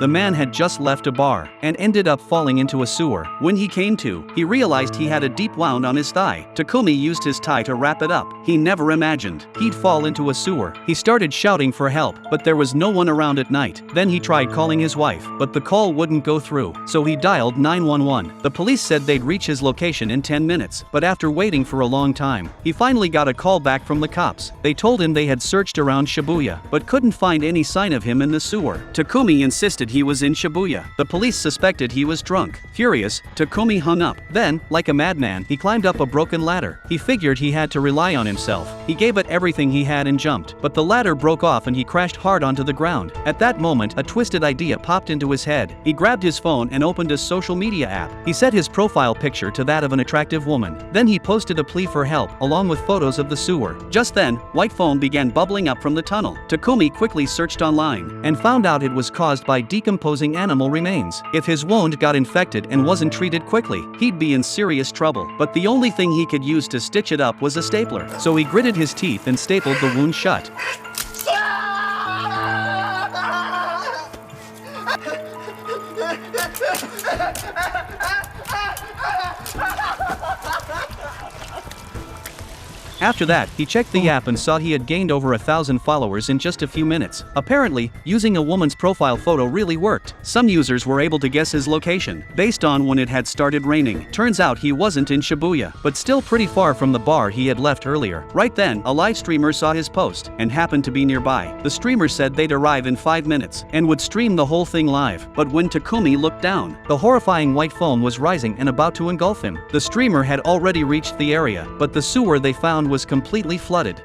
The man had just left a bar and ended up falling into a sewer. When he came to, he realized he had a deep wound on his thigh. Takumi used his tie to wrap it up. He never imagined he'd fall into a sewer. He started shouting for help, but there was no one around at night. Then he tried calling his wife, but the call wouldn't go through, so he dialed 911. The police said they'd reach his location in 10 minutes, but after waiting for a long time, he finally got a call back from the cops. They told him they had searched around Shibuya, but couldn't find any sign of him in the sewer. Takumi insisted he was in Shibuya. The police suspected he was drunk. Furious, Takumi hung up. Then, like a madman, he climbed up a broken ladder. He figured he had to rely on himself. He gave it everything he had and jumped, but the ladder broke off and he crashed hard onto the ground. At that moment, a twisted idea popped into his head. He grabbed his phone and opened a social media app. He set his profile picture to that of an attractive woman. Then he posted a plea for help, along with photos of the sewer. Just then, white foam began bubbling up from the tunnel. Takumi quickly searched online and found out it was caused by decomposing animal remains. If his wound got infected and wasn't treated quickly, he'd be in serious trouble. But the only thing he could use to stitch it up was a stapler. So he gritted his teeth and stapled the wound shut. After that, he checked the app and saw he had gained over 1,000 followers in just a few minutes. Apparently, using a woman's profile photo really worked. Some users were able to guess his location based on when it had started raining. Turns out he wasn't in Shibuya, but still pretty far from the bar he had left earlier. Right then, a live streamer saw his post and happened to be nearby. The streamer said they'd arrive in 5 minutes and would stream the whole thing live. But when Takumi looked down, the horrifying white foam was rising and about to engulf him. The streamer had already reached the area, but the sewer they found was completely flooded.